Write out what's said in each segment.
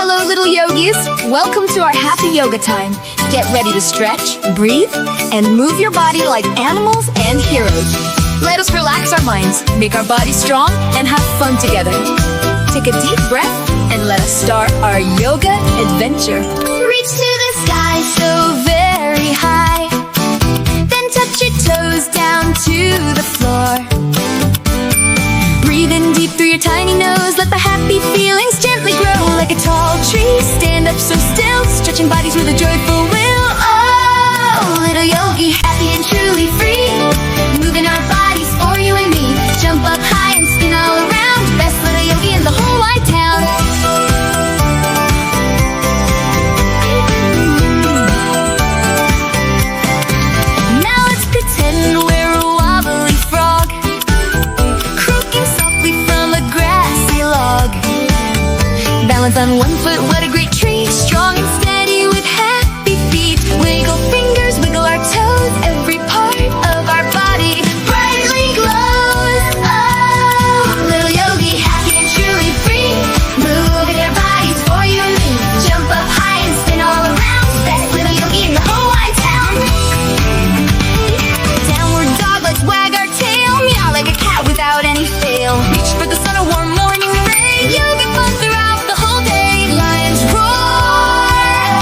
Hello, little yogis. Welcome to our happy yoga time. Get ready to stretch, breathe, and move your body like animals and heroes. Let us relax our minds, make our bodies strong, and have fun together. Take a deep breath and let us start our yoga adventure. Reach to the sky so very high. Then touch your toes down to the floor. Breathe in deep through your tiny nose. Let the happy feelings gently grow. Like a tall tree, stand up so still, stretching bodies with a joyful will. Oh, little yogi, happy and truly free, moving our bodies for you and me. Jump up high and spin all around. Best little yogi in the whole wide town. Now let's pretend we're a wobbly frog, croaking softly from a grassy log. Balance on one foot, what a great treat. Strong and steady with happy feet. Wiggle fingers, wiggle our toes. Every part of our body brightly glows. Oh, little yogi, happy and truly free, moving our bodies for you and me. Jump up high and spin all around. Best little yogi in the whole wide town. Downward dog, let's wag our tail. Meow like a cat without any fail. Reach for the sun, a warm morning ray. Yoga fun throughout the whole day. Lions roar.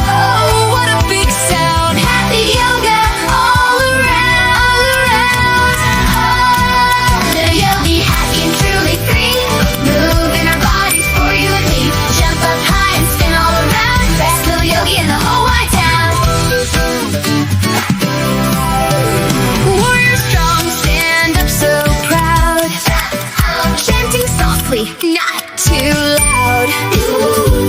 Oh, what a big sound. Happy yoga all around. Oh, little yogi, happy and truly free, moving our bodies for you and me. Jump up high and spin all around. Best little yogi in the whole wide town. Warrior strong, stand up so proud, chanting softly, not too loud.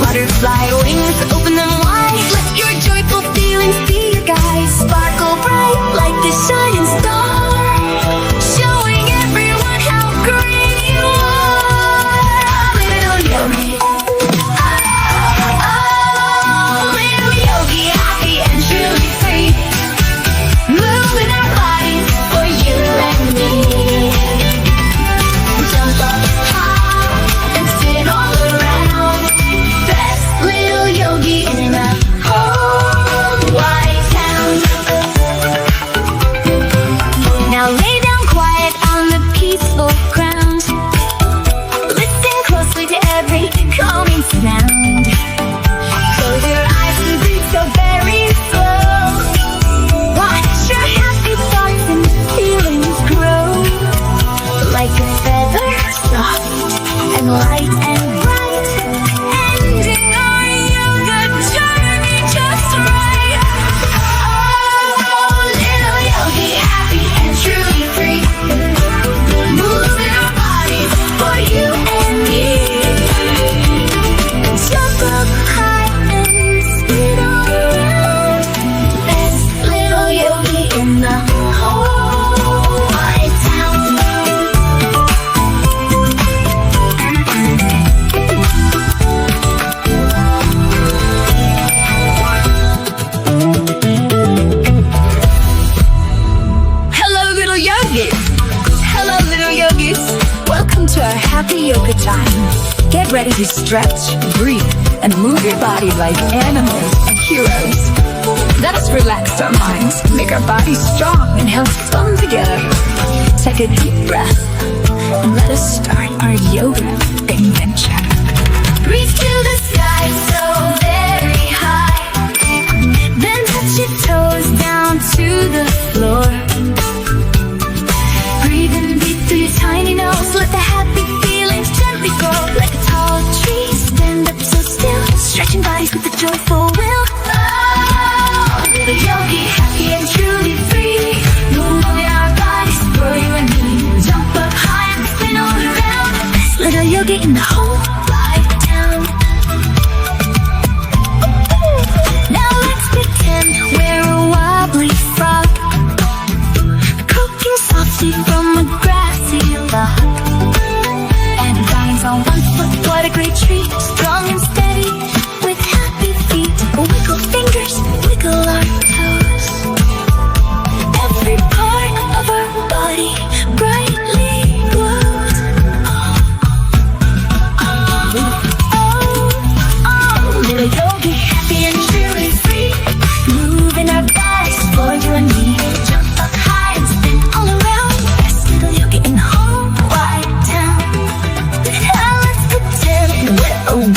Butterfly wings, open them wide. Let your joyful feelings be your guide. Sparkle bright like the shining star, showing everyone how great you are. Little yogi, oh, little yogi, happy and truly free, moving our bodies for you and me. Jump up high and spin all around. Best little yogi in the whole wide town. Now lay down quiet on the peaceful ground. Listen closely to every calming sound. Close your eyes and breathe so very slow. Watch your happy thoughts and feelings grow. Like a feather, soft and light and bright, ending our yoga journey just right. Oh, little yogi, happy and truly free, moving our bodies for you and me. Jump up high and spin all around. Best little yogi in the whole wide town. Hello, little yogis. Hello, little yogis. Welcome to our happy yoga time. Get ready to stretch, breathe, and move your body like animals and heroes. Let us relax our minds, make our bodies strong, and have fun together. Take a deep breath and let us start our yoga adventure. Reach to the sky so very high. Then touch your toes down to the floor. Breathe in deep through your tiny nose. Let the happy feelings gently grow. Like a tall tree, stand up so still, stretching bodies with a joyful will. Oh, little yogi, happy and truly free, moving our bodies for you and me. Jump up high and spin all around. Best little yogi in the whole wide town.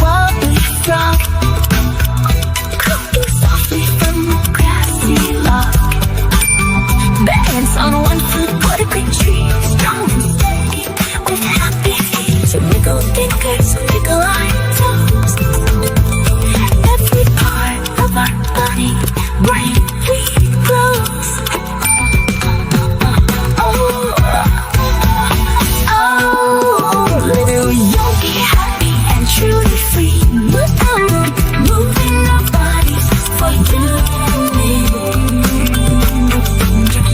bubbly frog, croaking softly from a grassy log. Balance on one foot, what a great tree, strong and steady with happy feet. So wiggle fingers, wiggle our toes. Every part of our body brightly glows. Little yogi, happy and truly free. Moving our bodies for you and me.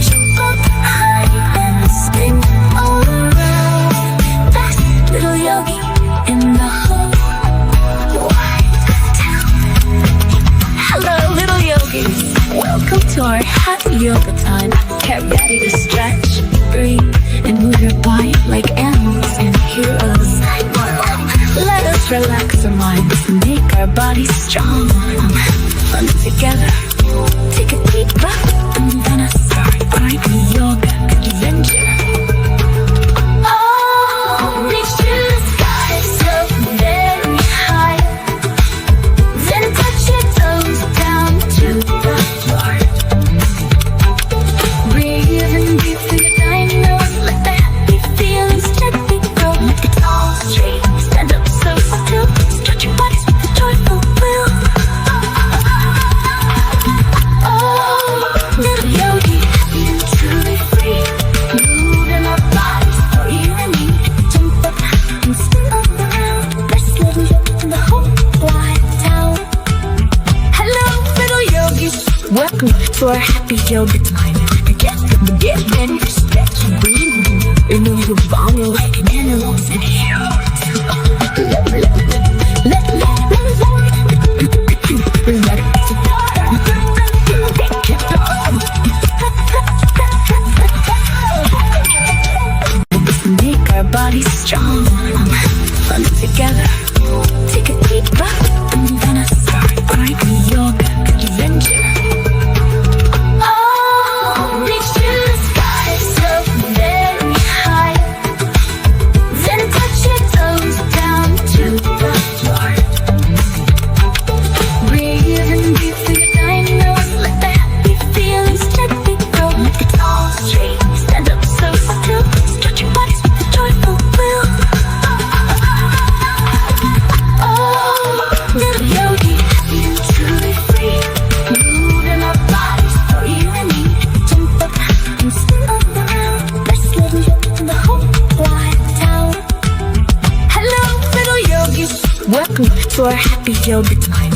Jump up high and spin all around. Best little yogi in the whole wide town. Hello, little yogis. Welcome to our happy yoga time. Get ready to stretch, breathe, and move your body like animals and heroes. Let us relax our minds and make our bodies strong. Fun together. Take a deep breath and then I start our yoga adventure. Oh, reach to the sky so very high. Then touch your toes down to the floor. Breathe and breathe through your tiny nose. Let the happy feelings gently grow. Make it all straight. Stand up so still. Stretch your bodies with a joyful will. Oh, little yogi, happy and truly free. Moving our bodies for you and me. Jump up and spin all around. Best little yogi in the whole wide town. Hello, little yogis. Welcome to our happy yoga time. Get ready to stretch and breathe. Remove your body like an animal's in here. Make our bodies strong. Fun together. Take a deep breath and then I start our yoga adventure. Reach to the sky so very high. Then touch your toes down to the floor. Breathe and breathe through your tiny nose. Let the happy feelings gently grow. Make it all straight. Stand up so still. Stretch your bodies with a joyful will. Oh, little yogi, happy and truly free. Moving our bodies for you and me. Jump up and spin all around. Best little yogi in the whole wide town. Hello, little yogis. Welcome to our happy yoga time.